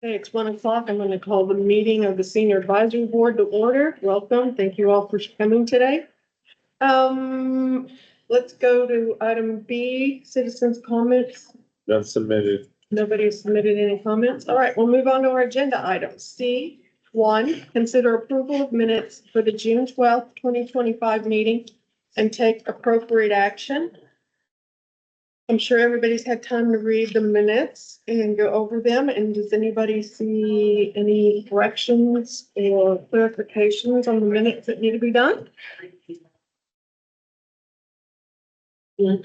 Okay, it's 1 o'clock. I'm going to call the meeting of the Senior Advisory Board to order. Welcome. Thank you all for coming today. Let's go to item B, citizens' comments. None submitted. Nobody has submitted any comments. All right, we'll move on to our agenda items. C1, consider approval of minutes for the June 12th, 2025 meeting and take appropriate action. I'm sure everybody's had time to read the minutes and go over them. And does anybody see any corrections or clarifications on the minutes that need to be done? Yeah.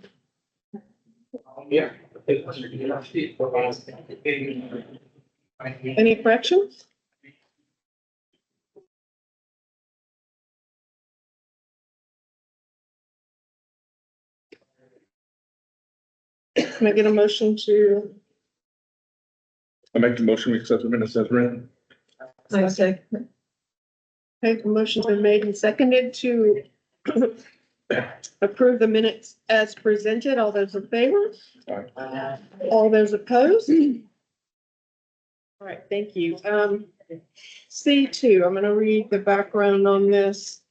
Any corrections? Can I get a motion to? I make the motion, we accept the minutes as written. I second. Okay, the motion's been made and seconded to approve the minutes as presented. All those in favor? Aye. All those opposed? All right, thank you. C2, I'm going to read the background on this.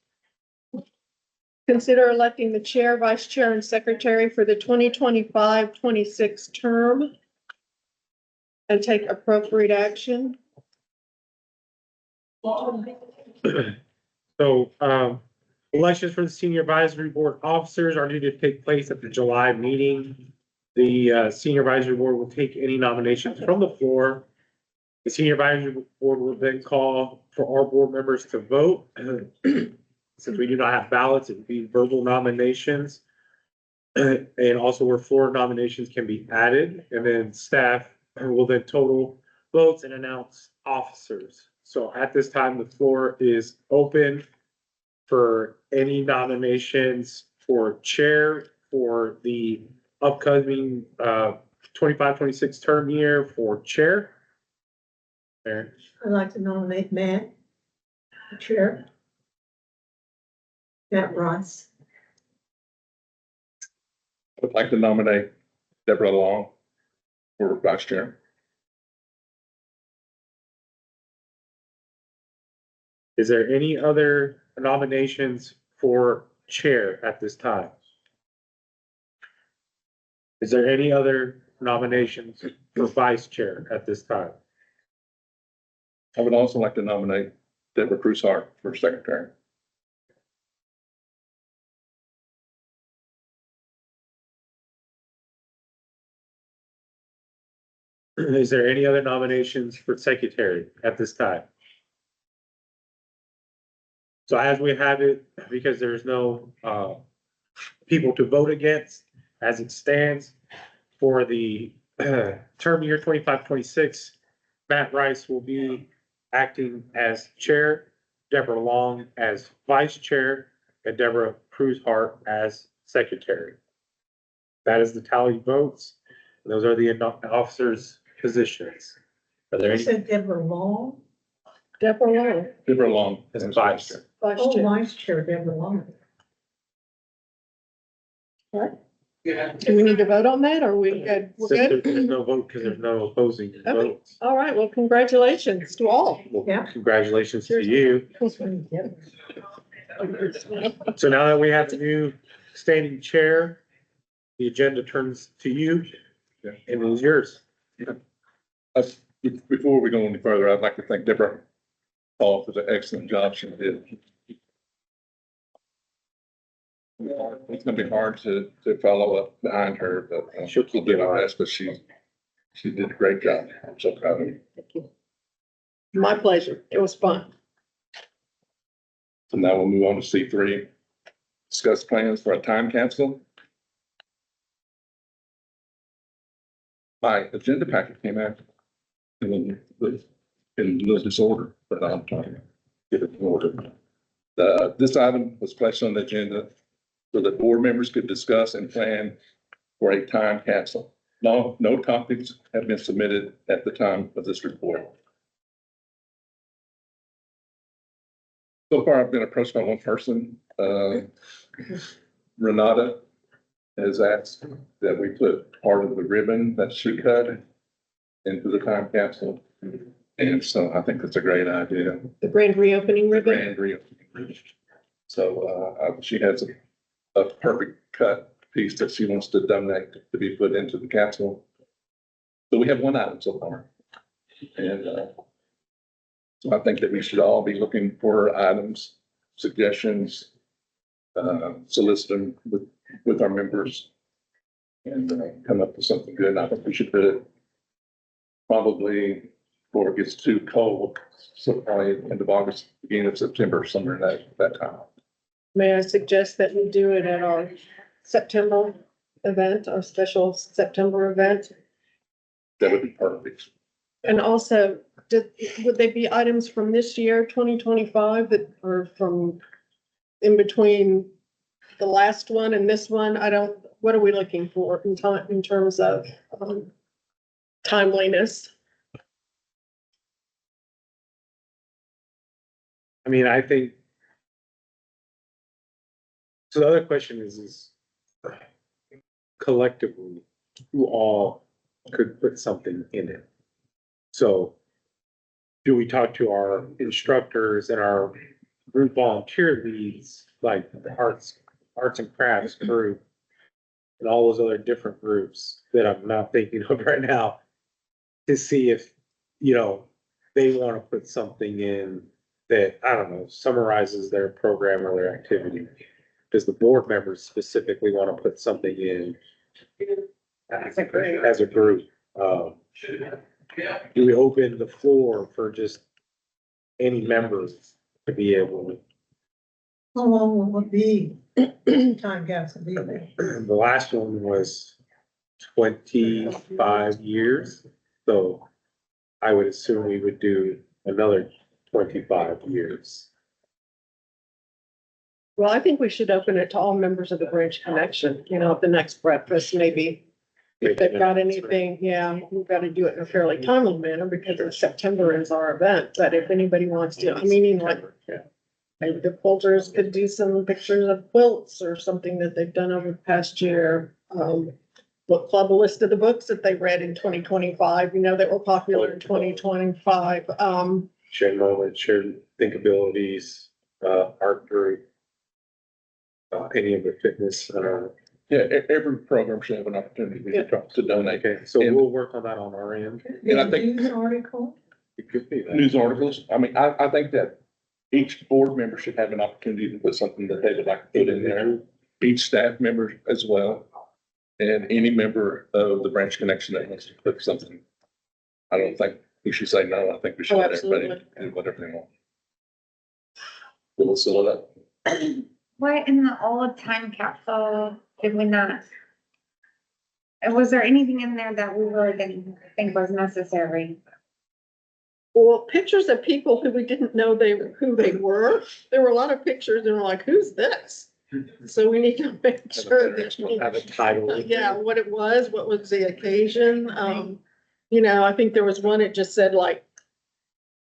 Consider electing the chair, vice chair, and secretary for the 2025-26 term and take appropriate action. So, elections for the Senior Advisory Board officers are due to take place at the July meeting. The Senior Advisory Board will take any nominations from the floor. The Senior Advisory Board will then call for our board members to vote. Since we do not have ballots, it would be verbal nominations. And also where floor nominations can be added, and then staff will then total votes and announce officers. So at this time, the floor is open for any nominations for chair for the upcoming 25-26 term year for chair. There. I'd like to nominate Matt, the chair. Matt Ross. I'd like to nominate Deborah Long for vice chair. Is there any other nominations for chair at this time? Is there any other nominations for vice chair at this time? I would also like to nominate Deborah Broussard for secretary. Is there any other nominations for secretary at this time? So as we have it, because there's no people to vote against, as it stands for the term year 25-26, Matt Rice will be acting as chair, Deborah Long as vice chair, and Deborah Broussard as secretary. That is the tally votes. Those are the officers' positions. Are there You any? said Deborah Long. Deborah Long, Deborah Long As as vice. vice chair. vice Oh, chair. vice chair, Deborah Long. Do we need to vote on that or are we good? We're Since good? there's no vote because there's no opposing votes. All right, well, congratulations to all. Well, Yeah. congratulations to you. So now that we have the new standing chair, the agenda turns to you. Yeah. And it is yours. Before we go any further, I'd like to thank Deborah Hall for the excellent job she did. It's gonna be hard to follow up behind her, but She'll keep do it my on. best, but she did a great job. I'm so proud of her. My pleasure. It was fun. So now we'll move on to C3. Discuss plans for a time capsule. My agenda packet came out in a little disorder, but I'm trying to get it in order. This item was placed on the agenda so that board members could discuss and plan for a time capsule. No topics have been submitted at the time of this report. So far, I've been approached by one person, Renata has asked that we put part of the ribbon that she cut into the time capsule. And so I think that's a great idea. The grand reopening ribbon. Grand reopening. So, she has a perfect cut piece that she wants to donate to be put into the capsule. So we have one item so far. And, so I think that we should all be looking for items, suggestions, solicit them with our members. And, come up with something good. And I think we should do it probably before it gets too cold. So probably end of August, beginning of September, somewhere in that time. May I suggest that we do it at our September event, our special September event? That would be perfect. And also, would they be items from this year, 2025, that are from in between the last one and this one? What are we looking for in time, in terms of timeliness? I mean, I think. So the other question is collectively, who all could put something in it? So do we talk to our instructors and our group volunteer leads, like the arts and crafts group and all those other different groups that I'm not thinking of right now, to see if, they want to put something in that, I don't know, summarizes their program or their activity? Does the board members specifically want to put something in as a group? Do we open the floor for just any members to be able to? How long will it be? Time capsule be there? The last one was 25 years, so I would assume we would do another 25 years. Well, I think we should open it to all members of the Branch Connection, at the next breakfast, maybe. If they've got anything, yeah, we've got to do it in a fairly timely manner because September is our event. But if anybody wants to, maybe the quilters could do some pictures of quilts or something that they've done over the past year. Book club, a list of the books that they read in 2025, that were popular in 2025. Shared knowledge, shared thinkabilities, art group, any of the fitness. Yeah, every program should have an opportunity to donate. Okay, so And- we'll work on that on our end. And I think- News article? It could be that. News articles. I mean, I think that each board member should have an opportunity to put something that they would like to put in there. Each staff member as well. And any member of the Branch Connection that wants to put something. I don't think we should say no. I think we should Oh, let everybody absolutely. do whatever they want. We'll seal it up. Why in the old time capsule did we not? Was there anything in there that we really didn't think was necessary? Well, pictures of people who we didn't know who they were. There were a lot of pictures and we're like, who's this? So we need to make sure that Have a title. yeah, what it was, what was the occasion. I think there was one, it just said like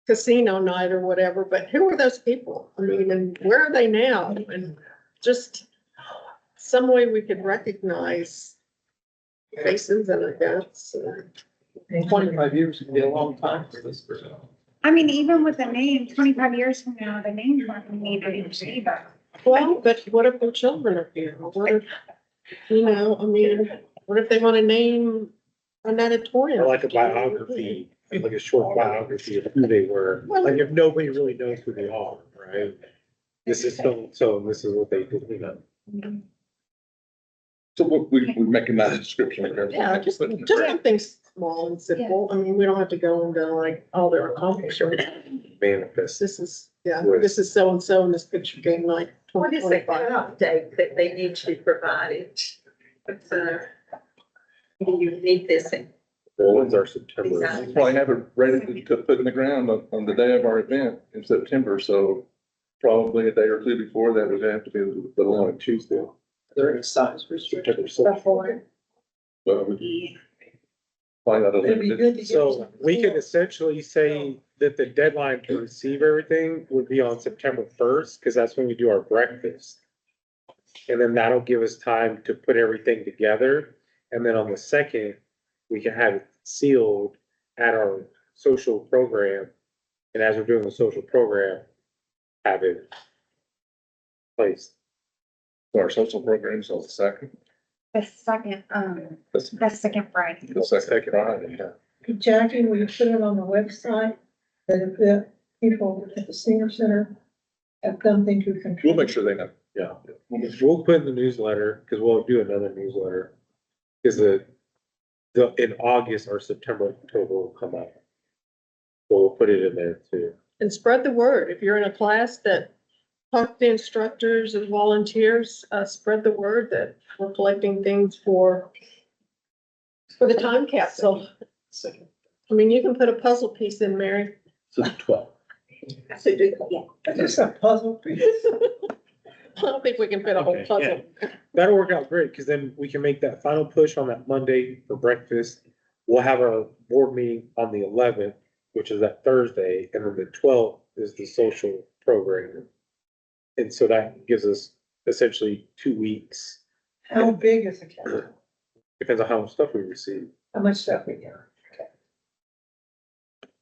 casino night or whatever, but who are those people? I mean, and where are they now? And just some way we could recognize faces and events. 25 years can be a long time for this person. I mean, even with the name, 25 years from now, the name's not gonna mean anything either. Well, but what if their children are here? What if, what if they want to name an editorial? Or like a biography, like a short biography of who they were, like if nobody really knows who they are, right? This is so and this is what they did, So we making that description. of everything. Yeah, just something small and simple. I mean, we don't have to go into like all their accomplishments. manifest. This is so and so in this picture game night. What is the 2025. update that they need to be provided? Do you need this in? When's our September? We'll probably have it ready to put in the ground on the day of our event in September, so probably a day or two before that would have to be the long Tuesday. There any size restrictions? Before. But we find out a It'd be limited, good to get. So we could essentially say that the deadline to receive everything would be on September 1st, because that's when we do our breakfast. And then that'll give us time to put everything together. And then on the 2nd, we can have it sealed at our social program. And as we're doing the social program, have it placed. So our social programs on the second, The second, that's the second Friday. the second Friday, yeah. Jackie, will you put it on the website that if the people at the senior center have something to contribute? We'll make sure they know. Yeah. We'll put in the newsletter, because we'll do another newsletter. Because in August or September, October will come out. So we'll put it in there too. And spread the word. If you're in a class that talk to instructors and volunteers, spread the word that we're collecting things for the time capsule. Second. I mean, you can put a puzzle piece in, Mary. So 12. So do, yeah. It's a puzzle piece. I don't think we can fit a whole Okay, puzzle. That'll work out great, because then we can make that final push on that Monday for breakfast. We'll have our board meeting on the 11th, which is that Thursday, and then the 12th is the social program. And so that gives us essentially 2 weeks, How big is the camera? depends on how much stuff we receive. How much stuff we got?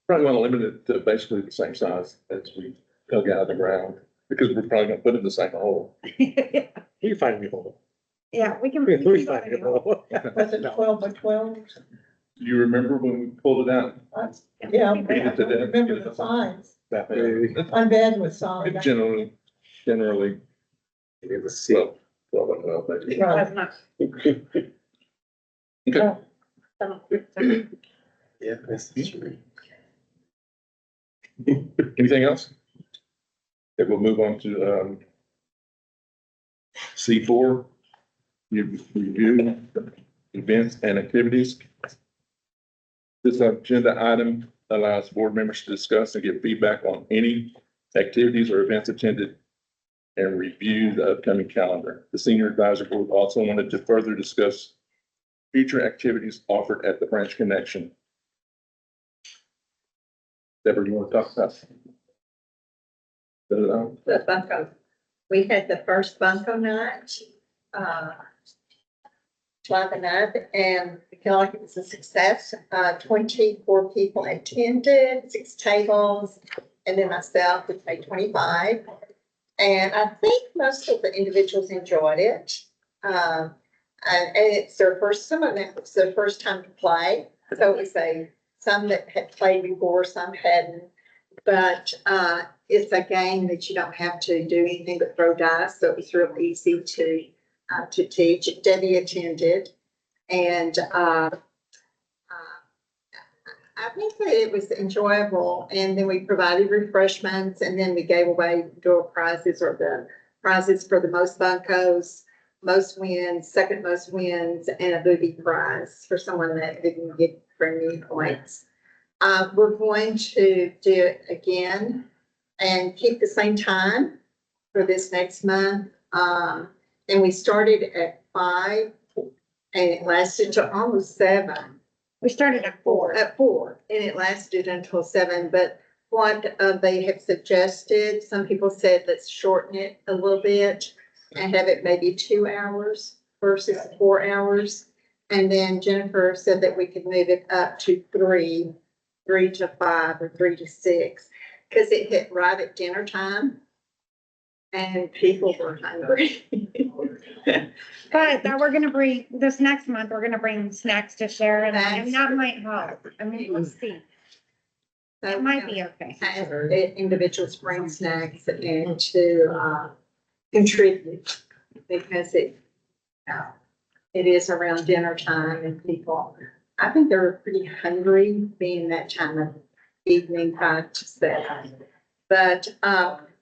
Probably want to limit it to basically the same size as we dug out of the ground, because we're probably gonna put it in the same hole. We can find a new hole. Yeah, we can. We we can can find a new go to hole. Was it No. 12 by 12? Do you remember when we pulled it out? Yeah, I Beat it to don't death. remember the signs. That way, I'm bad with signs. It generally, it was C. 12 and 12, maybe. It Right. was not. Okay. Yeah, that's true. Anything else? Okay, we'll move on to, C4. Review events and activities. This agenda item allows board members to discuss and give feedback on any activities or events attended and review the upcoming calendar. The senior advisory board also wanted to further discuss future activities offered at the Branch Connection. Deborah, you want to talk about? The Bunko. We had the first Bunko night, July night, and I feel like it was a success. 24 people attended, 6 tables, and then myself would pay 25. And I think most of the individuals enjoyed it. And it's their first, some of them, it's their first time to play. So it was some that had played before, some hadn't. But it's a game that you don't have to do anything but throw dice, so it was real easy to teach. Debbie attended, and I think that it was enjoyable. And then we provided refreshments, and then we gave away door prizes, or the prizes for the most bunkos, most wins, second most wins, and a booby prize for someone that didn't get premium points. We're going to do it again and keep the same time for this next month. And we started at 5 and it lasted till almost 7. We started at 4. At 4, and it lasted until 7. But what they have suggested, some people said, let's shorten it a little bit and have it maybe 2 hours versus 4 hours. And then Jennifer said that we could move it up to 3 to 5 or 3 to 6, because it hit right at dinner time and people were hungry. But that we're gonna bring, this next month, we're gonna bring snacks to share, and that might help. I mean, we'll see. That might be okay. Have individuals bring snacks and to contribute, because it is around dinner time and people, I think they're pretty hungry being that time of evening, 5 to 7. But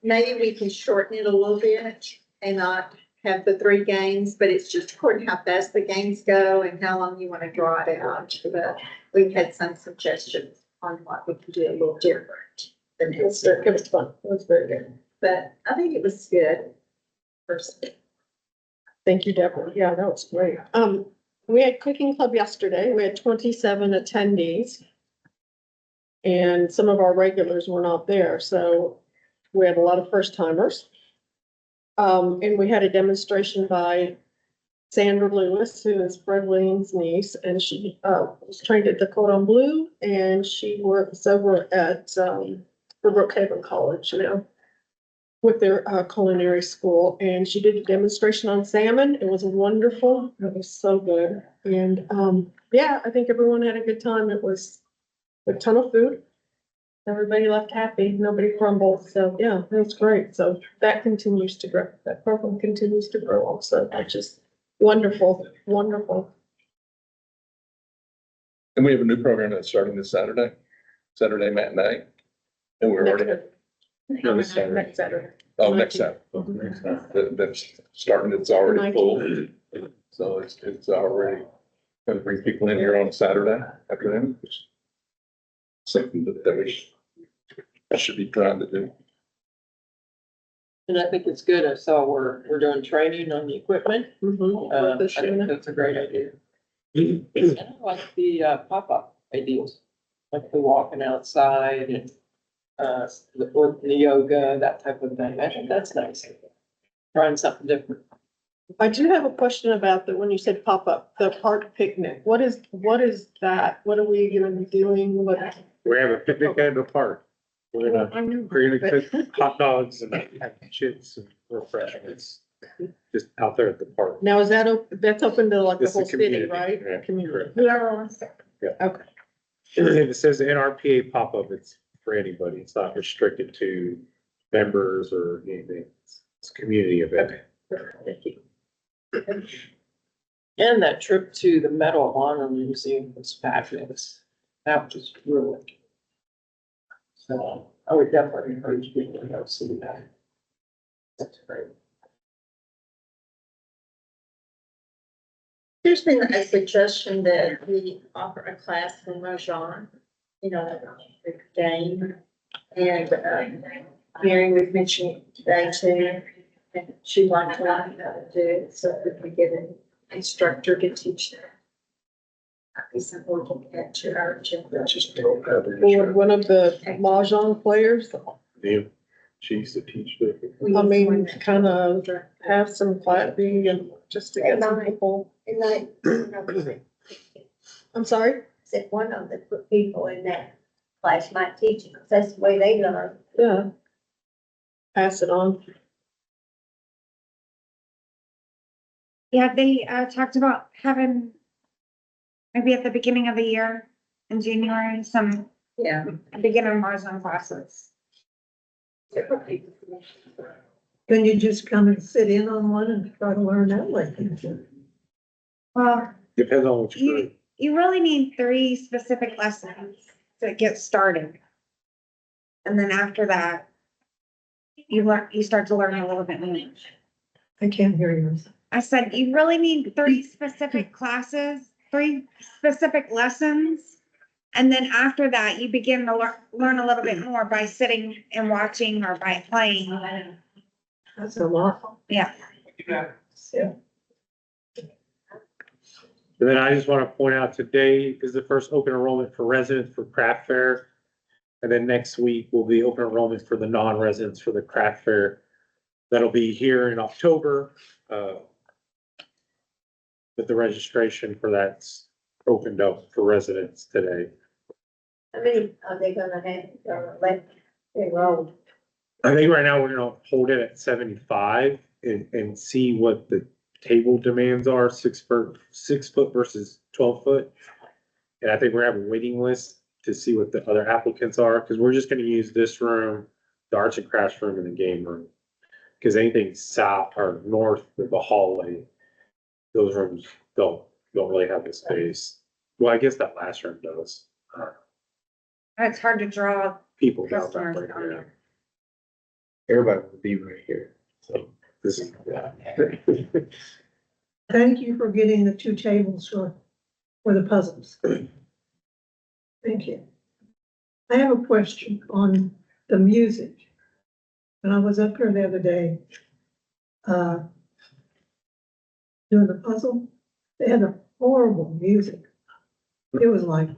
maybe we can shorten it a little bit and not have the 3 games, but it's just according how fast the games go and how long you want to draw it out. But we've had some suggestions on what we can do a little different than It was this. fun. It was very good. But I think it was good. Personally. Thank you, Deborah. Yeah, that was great. We had cooking club yesterday. We had 27 attendees. And some of our regulars were not there, so we had a lot of first timers. And we had a demonstration by Sandra Lewis, who is Fred Williams' niece, and she, was trained at Dakota on Blue, and she works over at, Brookhaven College now with their, culinary school, and she did a demonstration on salmon. It was wonderful. It was so good. And, yeah, I think everyone had a good time. It was a ton of food. Everybody left happy, nobody crumbled, so yeah, it was great, so that continues to grow, that program continues to grow also, which is wonderful, wonderful. And we have a new program that's starting this Saturday matinee. And we're already, No, this Saturday. Next Saturday. oh, next Saturday. That's starting, it's already full. So it's already gonna bring people in here on Saturday afternoon. Something that we should be trying to do. And I think it's good. I saw we're doing training on the equipment. Mhm. I With the think Shuna. that's a great idea. And I like the pop-up ideas, like the walking outside and the yoga, that type of thing. I think that's nice. Trying something different. I do have a question about the, when you said pop-up, the park picnic, what is that? What are we gonna be doing? What? We have a picnic at the park. We're gonna, I know. we're gonna cook hot dogs and have chips and refreshments, just out there at the park. Now, is that, that's open to like the It's the whole city, community, right? yeah, Community. correct. Whoever wants to. Okay. If it says NRPA pop-up, it's for anybody. It's not restricted to members or anything. It's a community event. Thank you. And that trip to the Medal of Honor Museum was fabulous. That was really good. So I would definitely encourage people to go see that. That's great. There's been a suggestion that we offer a class from Mojan, you know, the game. And, Mary was mentioning today too, and she wanted to learn how to do it, so if we get an instructor to teach them. That'd be something we can add to our agenda. Or one of the Mahjong players, Yeah, she used to teach the. I mean, kind of have some clapping and just to get some people. And like, I'm sorry? said one of the people in that class might teach it, because that's the way they learn. Yeah. Pass it on. Yeah, they talked about having maybe at the beginning of the year in January, some Yeah. beginner Mahjong classes. Then you just come and sit in on one and try to learn that way. Well, Depends on which group. you really need 3 specific lessons to get started. And then after that, you start to learn a little bit more. I can't hear you. I said, you really need 3 specific classes, 3 specific lessons. And then after that, you begin to learn a little bit more by sitting and watching or by playing. That's a lot. Yeah. Yeah. And then I just want to point out today is the first open enrollment for residents for craft fair. And then next week will be open enrollment for the non-residents for the craft fair. That'll be here in October. But the registration for that's opened up for residents today. How many are they gonna have, let enroll? I think right now we're gonna hold it at 75 and see what the table demands are, 6 foot versus 12 foot. And I think we're gonna have a waiting list to see what the other applicants are, because we're just gonna use this room, the arts and crafts room and the game room. Because anything south or north of the hallway, those rooms don't really have the space. Well, I guess that last room does. It's hard to draw People down customers that on right there. Everybody will be right here, so this is, yeah. Thank you for getting the 2 tables for the puzzles. Thank you. I have a question on the music. When I was up here the other day, doing the puzzle, they had a horrible music. It was like,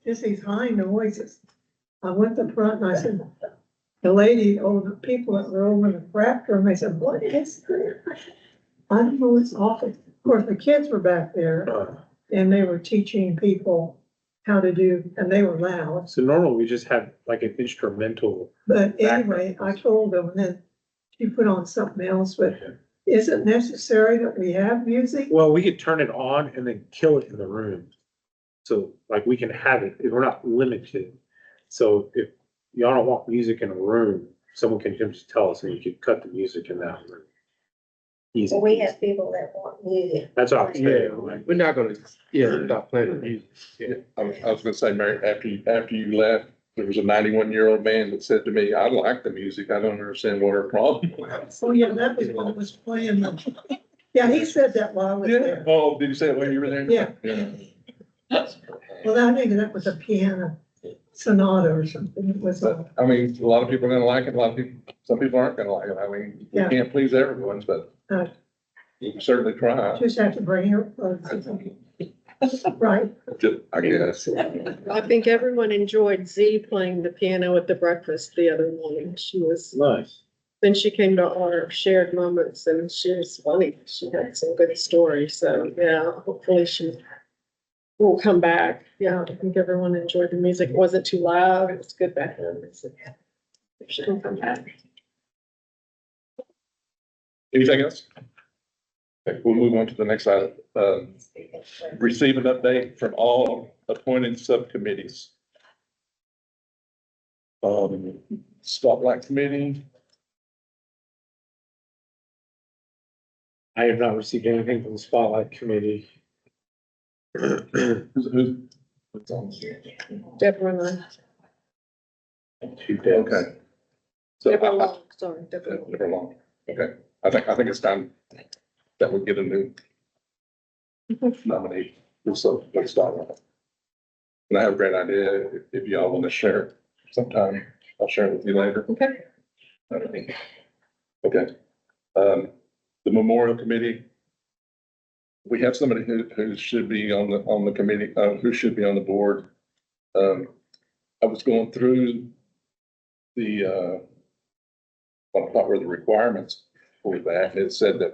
just these high noises. I went to the front and I said, the lady, the people that were over in the craft room, they said, what is that? I don't know, it's awful. Of course, the kids were back there and they were teaching people how to do, and they were loud. So normally we just have like an instrumental. But anyway, I told them, and then she put on something else, but is it necessary that we have music? Well, we could turn it on and then kill it in the room. So like we can have it, we're not limited. So if y'all don't want music in a room, someone can just tell us and you could cut the music in that room. Easy. Well, we have people that want music. That's all I'm Yeah, saying. Like, we're not gonna, stop playing the music. yeah. I was gonna say, Mary, after you left, there was a 91-year-old man that said to me, I like the music. I don't understand what her problem was. Oh, yeah, that was what was playing. Yeah, he said that while I was there. Oh, did you say it when you were there? Yeah. Well, I think that was a piano sonata or something. It was, But, I mean, a lot of people are gonna like it, a lot of people, some people aren't gonna like it. I mean, we Yeah. can't please everyone, but Uh, we can certainly try. just have to bring her. Right. I guess. I think everyone enjoyed Z playing the piano at the breakfast the other morning. She was, Nice. then she came to our shared moments and she was funny. She had some good stories. So yeah, hopefully she will come back. Yeah, I think everyone enjoyed the music. It wasn't too loud. It was good background music. If she can come back. Anything else? Okay, we'll move on to the next item. Receive an update from all appointed subcommittees. Spotlight Committee, I have not received anything from the Spotlight Committee. who's on? Deborah and Okay. So, Deborah Long, sorry, Deborah Long. Never long. Okay, I think it's time that we get a new nominee. So let's start on it. And I have a great idea. If y'all want to share it sometime, I'll share it with you later. Okay. Okay. The Memorial Committee. We have somebody who should be on the committee, who should be on the board. I was going through the, what I thought were the requirements for that. It said that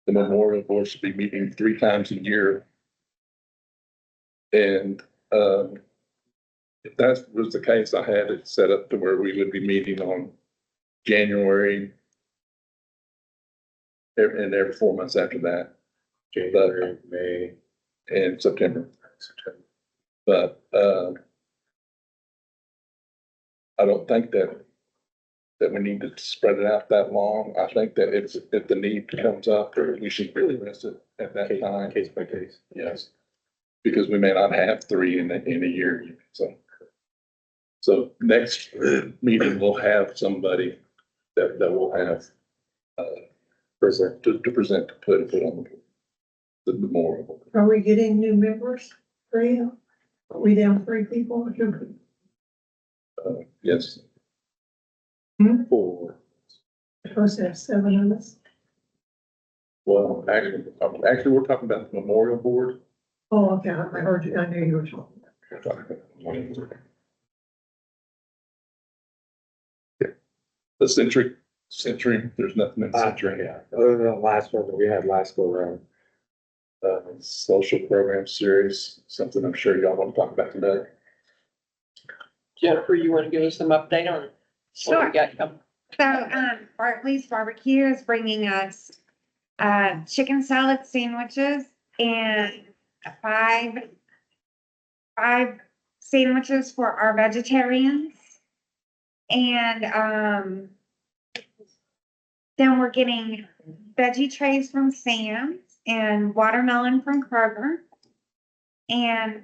the Memorial Board should be meeting 3 times a year. And, if that was the case, I had it set up to where we would be meeting on January and every 4 months after that, January, May, and September. September. But, I don't think that we need to spread it out that long. I think that if the need comes up, we should really address it at that time. Case by case. Yes. Because we may not have 3 in a year, so next meeting, we'll have somebody that will have, to present, to put on the memorial. Are we getting new members? 3? Are we down 3 people? Yes. 4. Supposed to have 7 of us. Well, actually, we're talking about the memorial board. Oh, okay, I heard you, I knew you were talking. We're talking about the memorial board. The Century, there's nothing in Century. Yeah, other than the last one that we had last go around. Social program series, something I'm sure y'all want to talk about today. Jennifer, you want to give us some update on what Sure. we got coming? So, Bartley's Barbecue is bringing us, chicken salad sandwiches and 5 sandwiches for our vegetarians. And, then we're getting veggie trays from Sam's and watermelon from Kroger. And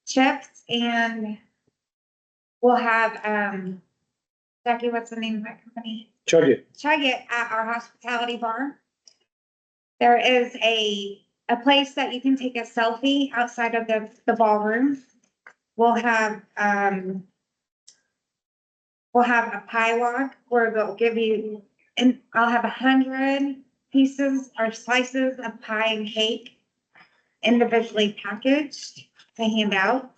chips, and we'll have, Jackie, what's the name of that company? Chug it. Chug it at our hospitality bar. There is a place that you can take a selfie outside of the ballroom. We'll have a pie walk where they'll give you, and I'll have 100 pieces or slices of pie and cake individually packaged to hand out.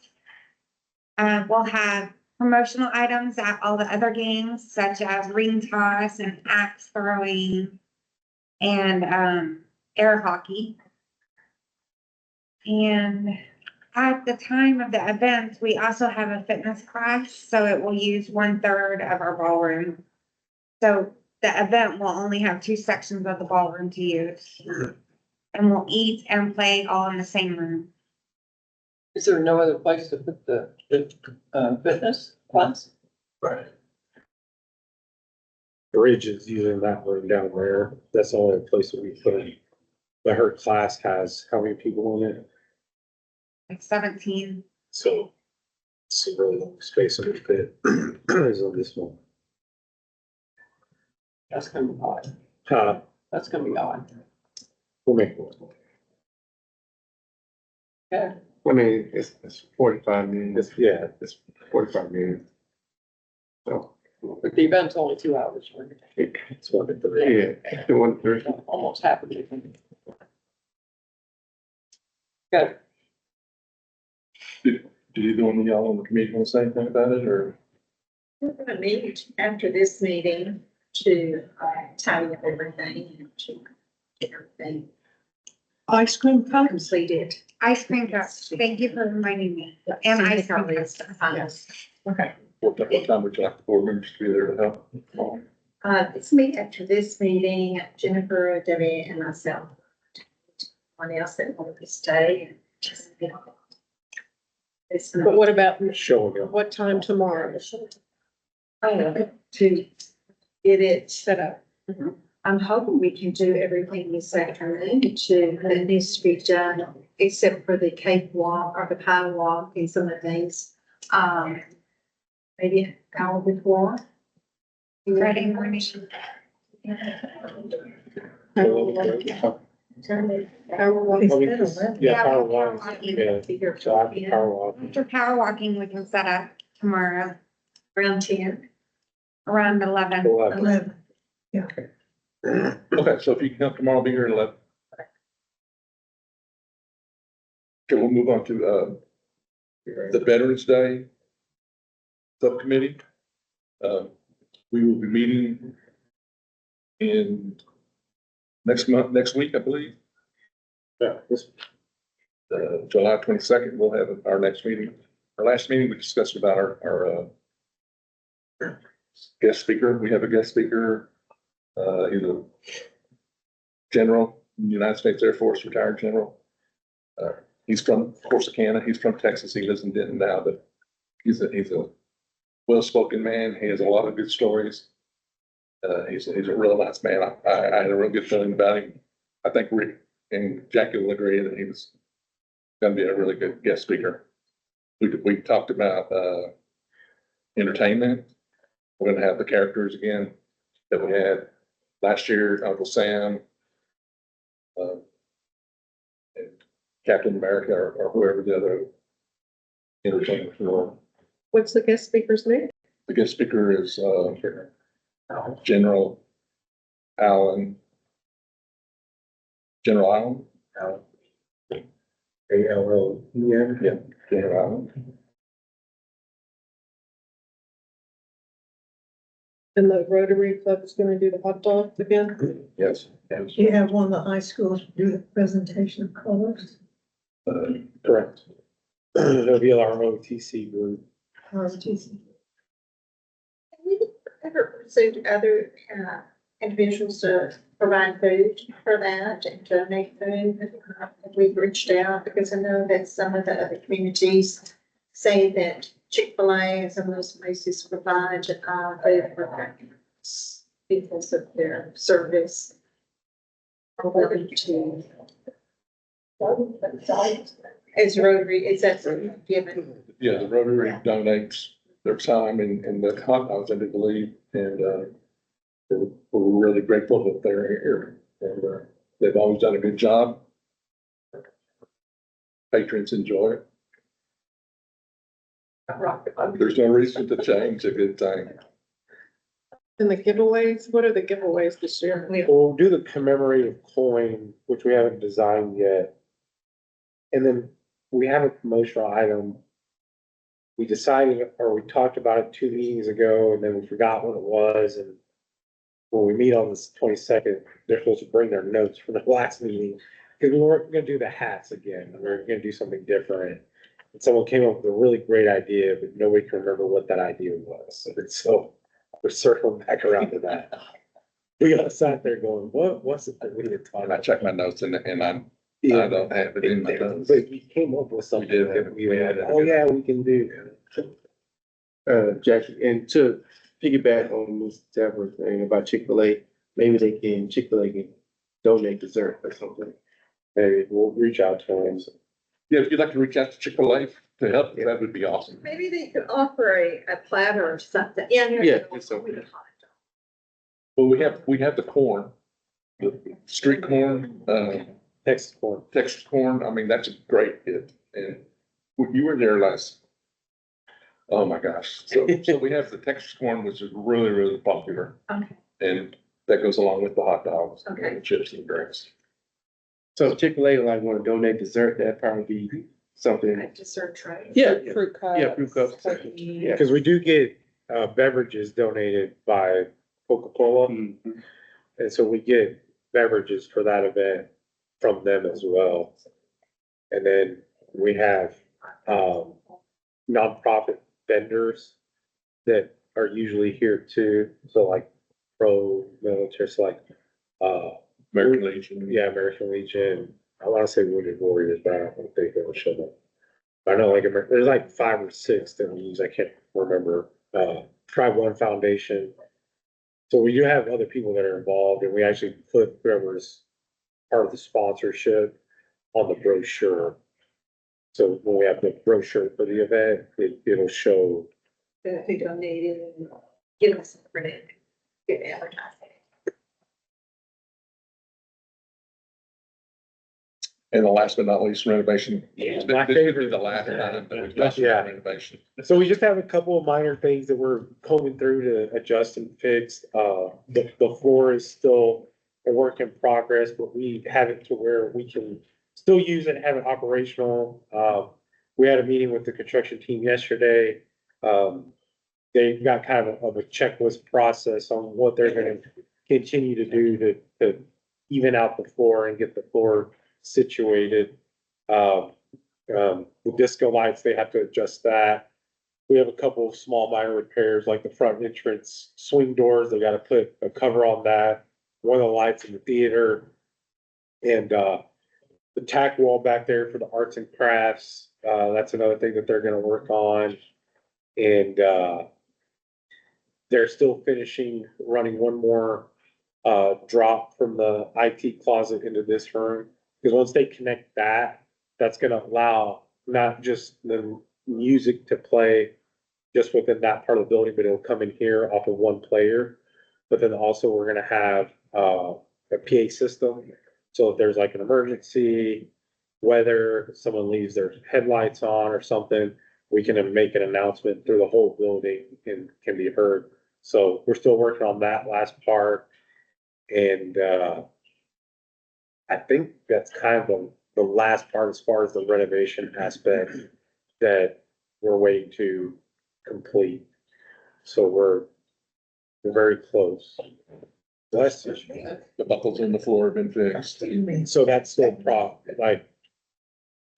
We'll have promotional items at all the other games such as ring toss and axe throwing and, air hockey. And at the time of the event, we also have a fitness class, so it will use 1/3 of our ballroom. So the event will only have 2 sections of the ballroom to use. And we'll eat and play all in the same room. Is there no other place to put the fitness class? Right. Bridge is using that room down there. That's the only place that we put it. But her class has how many people in it? Like 17. So it's a really long space on the pit is on this one. That's gonna be odd. That's gonna be odd. We'll make one. Okay. I mean, it's 45 minutes, It's 45 minutes. So, But the event's only 2 hours. Right? it's one of the. yeah, the 1/3. Almost half of it. Okay. Did either one of y'all on the committee want to say anything about it, or? We're gonna meet after this meeting to tidy up everything and to get everything Ice cream cones. completed. Ice cream cups. Thank you for reminding me. And ice cream cups. Yes. Okay. What time would you like the board members to be there to help? Let's meet after this meeting, Jennifer, Debbie, and myself. Anyone else that wants to stay and just, you know. It's But what about, Showing up. what time tomorrow? to get it Set up. I'm hoping we can do everything this afternoon that needs to be done, except for the cakewalk or the pie walk and some of the things. Maybe an hour before. Friday morning. Hour walk. Yeah, power walk. walking. Yeah. So I have power walk. After power walking, we can set up tomorrow Around 10. around 11. 11. 11. Okay, so if you can come tomorrow, I'll be here at 11. Okay, we'll move on to, the Veterans Day Subcommittee. We will be meeting in next week, I believe. Yeah, July 22nd, we'll have our next meeting. Our last meeting, we discussed about our guest speaker. We have a guest speaker, he's a general, in the United States Air Force, retired general. He's from Corsicana. He's from Texas. He lives in Denton now, but he's a well-spoken man. He has a lot of good stories. He's a real nice man. I had a real good feeling about him. I think Rick and Jackie will agree that he was going to be a really good guest speaker. We talked about entertainment. We're going to have the characters again that we had last year, Uncle Sam, and Captain America or whoever the other entertainment were. What's the guest speaker's name? The guest speaker is General Allen. General Allen? ALLEN. Yeah, General Allen. And the Rotary Club's gonna do the hot dogs again? Yes. You have one of the high schools do the presentation of colors. Correct. It'll be our OTC group. We ever pursued other individuals to provide food for that and donate food. We've reached out because I know that some of the other communities say that Chick-fil-A and some of those places provide food for because of their service. Are willing to. Is Rotary, is that given? Yeah, the Rotary donates their time and the hot dogs, I do believe, and we're really grateful that they're here. And they've always done a good job. Patrons enjoy it. There's no reason to change a good thing. And the giveaways, what are the giveaways this year? We'll do the commemorative coin, which we haven't designed yet. And then we have a promotional item. we decided, or we talked about it 2 meetings ago, and then we forgot what it was, and when we meet on the 22nd, they're supposed to bring their notes from the last meeting, because we weren't gonna do the hats again, we were gonna do something different. And someone came up with a really great idea, but nobody can remember what that idea was, and so we're circling back around to that. We got sat there going, what was it that we had talked And I about? checked my notes and I don't have it in my notes. But we came up with something did, that we we had, had it. oh yeah, we can do. Jackie, and to piggyback on Ms. Deborah's thing about Chick-fil-A, maybe Chick-fil-A can donate dessert or something. Maybe we'll reach out to them. Yeah, if you'd like to reach out to Chick-fil-A to help, that would be awesome. Maybe they could offer a platter or something. Yeah. Yeah, it's okay. With a hot dog. Well, we have the corn, the street corn, Texas corn. Texas corn. I mean, that's a great hit. And when you were there last, oh my gosh. So we have the Texas corn, which is really, really popular. Okay. And that goes along with the hot dogs, Okay. and the chips and drinks. So if Chick-fil-A like wanna donate dessert, that'd probably be something. Dessert tray. Yeah, Fruit cups. yeah, fruit cups. cookies. Yeah. Because we do get beverages donated by Coca-Cola, Mhm. and so we get beverages for that event from them as well. And then we have nonprofit vendors that are usually here too. So like pro-military, so like American Legion. yeah, American Legion. I want to say Wounded Warriors, but I don't think they'll show up. I know like there's like 5 or 6 that we use. I can't remember. Tribe One Foundation. So we do have other people that are involved, and we actually put whoever's part of the sponsorship on the brochure. So when we have the brochure for the event, it'll show. Who donated and give us some credit. Good advertising. And the last but not least, renovation. Yeah, This my would be favorite. the last time that we've done Yeah. renovation. So we just have a couple of minor things that we're combing through to adjust and fix. The floor is still a work in progress, but we have it to where we can still use it, have it operational. We had a meeting with the construction team yesterday. They got kind of a checklist process on what they're gonna continue to do to even out the floor and get the floor situated. The disco lights, they have to adjust that. We have a couple of small minor repairs, like the front entrance swing doors, they gotta put a cover on that. One of the lights in the theater. And, the tack wall back there for the arts and crafts, that's another thing that they're gonna work on. And, they're still finishing, running one more, drop from the IT closet into this room. Because once they connect that, that's gonna allow not just the music to play just within that part of the building, but it'll come in here off of one player. But then also we're gonna have a PA system. So if there's like an emergency, whether someone leaves their headlights on or something, we can make an announcement through the whole building and can be heard. So we're still working on that last part. And I think that's kind of the last part as far as the renovation aspect that we're waiting to complete. So we're very close. Bless you. The buckles on the floor have been fixed. So that's still a problem, like.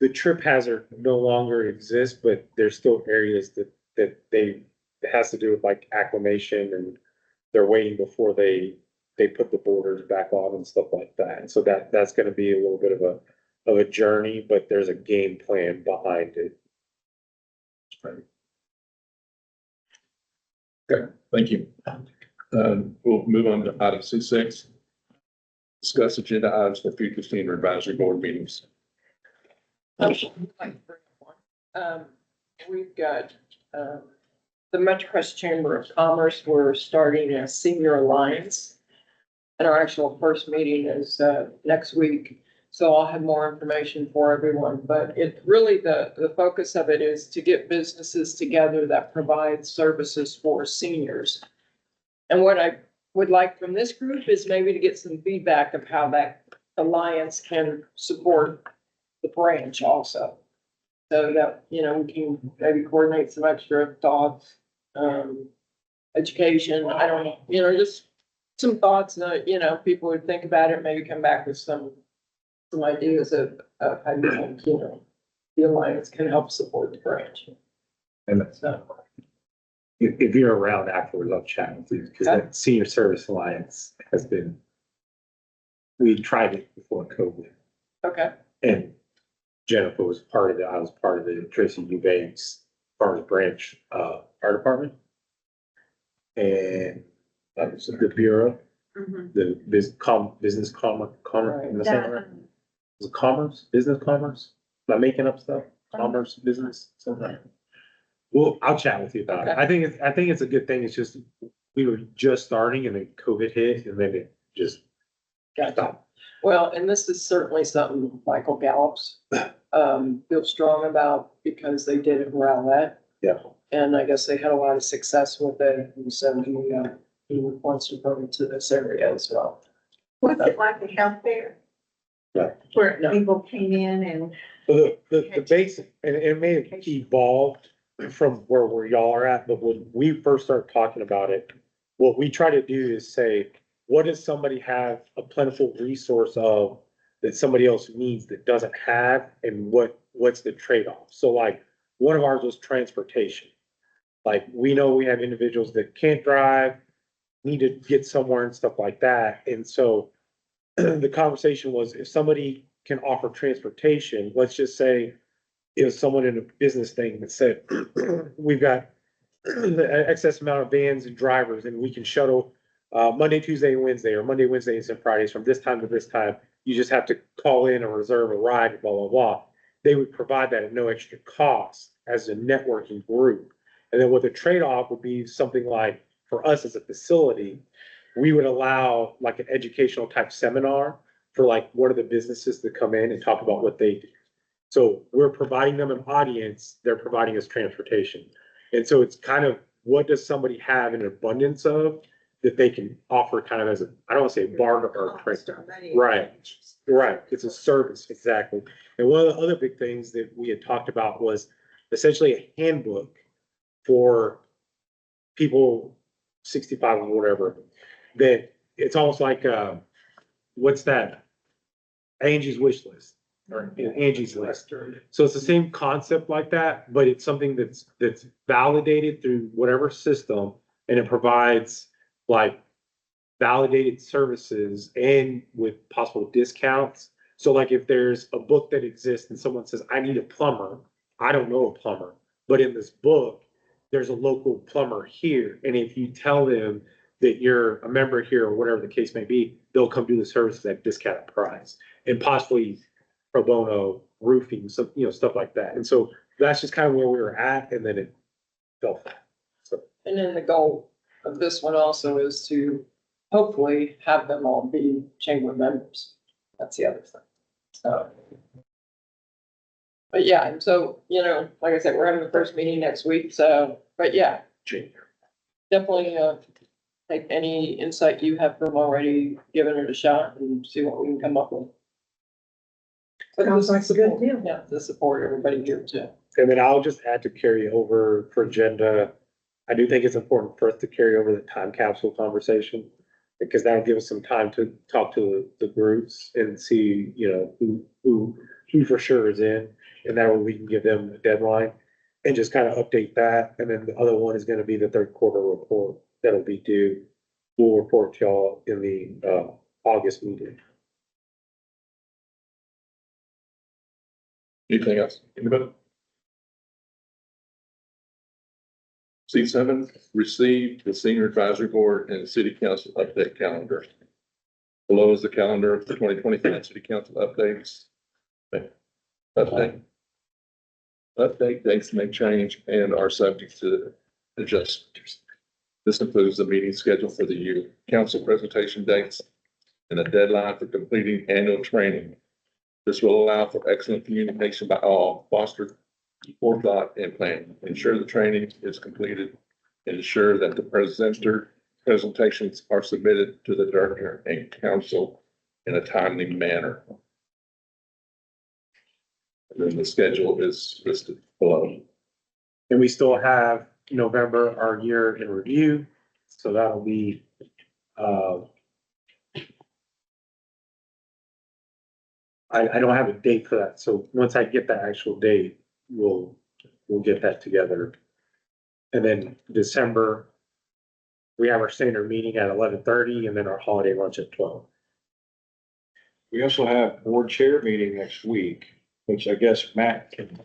The trip hazard no longer exists, but there's still areas that it has to do with like acclimation and they're waiting before they put the borders back on and stuff like that. And so that's gonna be a little bit of a journey, but there's a game plan behind it. Okay, thank you. We'll move on to item C6. Discuss agenda items for future senior advisory board meetings. We've got, the Metro Chamber of Commerce, we're starting a senior alliance. And our actual first meeting is, next week. So I'll have more information for everyone, but it really, the focus of it is to get businesses together that provide services for seniors. And what I would like from this group is maybe to get some feedback of how that alliance can support the branch also. So that, you know, we can maybe coordinate some extra thoughts, education, I don't know, you know, just some thoughts that, you know, people would think about it, maybe come back with some ideas of how you think, you know, the Alliance can help support the branch. And So, if you're around after, we'd love chatting with you, because that Senior Service Alliance has been, we tried it before COVID, okay, and Jennifer was part of it, I was part of it, Tracy Eubanks, Farmers Branch, Fire Department. And that was the Bureau, the business commerce, Right. is that right? Was it commerce, business commerce? Am I making up stuff? Commerce, business, something. Well, I'll chat with you about it. Okay. I think it's a good thing. It's just, we were just starting and then COVID hit and then it just gotcha. stopped. Well, and this is certainly something Michael Gallups, feels strong about because they did it in Rowlett. Yeah. And I guess they had a lot of success with it, and so he wants to bring it to this area as well. What's it like a health fair? Right. Where No. people came in and, The basic, and it may have evolved from where y'all are at, but when we first started talking about it, what we try to do is say, what does somebody have a plentiful resource of that somebody else needs that doesn't have, and what's the trade-off? So like, one of ours was transportation. Like, we know we have individuals that can't drive, need to get somewhere and stuff like that, and so the conversation was, if somebody can offer transportation, let's just say, if someone in a business thing that said, we've got the excess amount of vans and drivers, and we can shuttle Monday, Tuesday, and Wednesday, or Monday, Wednesdays, and Fridays from this time to this time. You just have to call in or reserve a ride, blah, blah, blah. They would provide that at no extra cost as a networking group. And then what the trade-off would be something like, for us as a facility, we would allow like an educational type seminar for like, what are the businesses that come in and talk about what they do. So we're providing them an audience, they're providing us transportation. And so it's kind of, what does somebody have an abundance of that they can offer kind of as a, I don't want to say barter or trade. Right, right. It's a service, exactly. And one of the other big things that we had talked about was essentially a handbook for people 65 or whatever, that it's almost like, what's that? Angie's wish list, or Angie's list. So it's the same concept like that, but it's something that's validated through whatever system, and it provides like validated services and with possible discounts. So like, if there's a book that exists and someone says, I need a plumber, I don't know a plumber, but in this book, there's a local plumber here. And if you tell them that you're a member here or whatever the case may be, they'll come do the services at discounted price, and possibly pro bono roofing, so, you know, stuff like that. And so that's just kind of where we were at, and then it fell flat. So, And then the goal of this one also is to hopefully have them all be chamber members. That's the other thing. So. But yeah, and so, you know, like I said, we're having the first meeting next week, so, but yeah, definitely, take any insight you have from already, giving it a shot and see what we can come up with. But Sounds to like a good support- deal. Yeah, to support everybody here too. and then I'll just add to carry over for agenda. I do think it's important for us to carry over the time capsule conversation, because that'll give us some time to talk to the groups and see, you know, who for sure is in. And that way we can give them a deadline and just kind of update that. And then the other one is gonna be the third quarter report that'll be due. We'll report to y'all in the August meeting. Anything else? Anybody? C7, receive the Senior Advisory Board and City Council update calendar. Below is the calendar of the 2025 City Council updates. Update dates may change and are subject to adjustments. This includes the meeting schedule for the year, council presentation dates, and a deadline for completing annual training. This will allow for excellent communication by all, foster forethought and planning, ensure the training is completed, and ensure that the presentations are submitted to the director and council in a timely manner. And then the schedule is listed below. And we still have November, our year in review, so that'll be, I don't have a date for that, so once I get that actual date, we'll get that together. And then December, we have our standard meeting at 11:30 and then our holiday lunch at 12. We also have board chair meeting next week, which I guess Matt can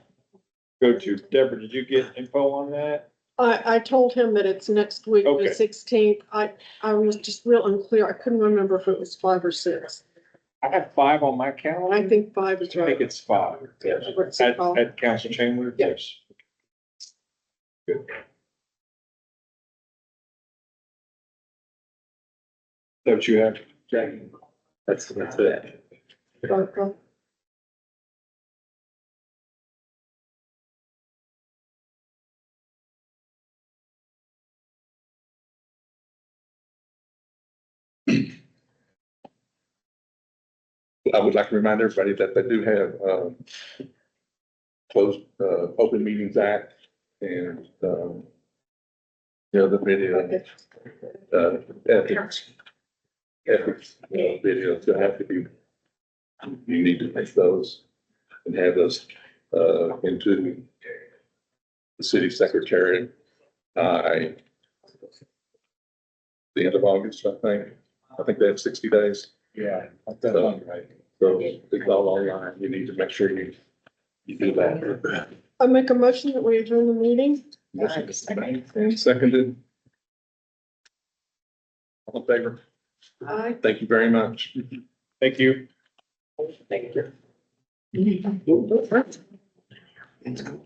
go to. Deborah, did you get info on that? I told him that it's next week, the Okay. 16th. I was just real unclear. I couldn't remember if it was 5 or 6. I have 5 on my calendar. I think 5 is I think right. it's 5. What's it called? At council chamber, Yeah. yes. Good. That what you have? That's it. Okay. I would like to remind everybody that they do have, closed, Open Meetings Act and, the video, ethics. Videos that have to be, you need to make those and have those, into the city secretary by the end of August, I think. I think they have 60 days. Yeah. So, so it's all online. You need to make sure you do that. I make a motion that we adjourn the meeting. Seconded. All in favor? Aye. Thank you very much. Thank you. Thank you. Mhm.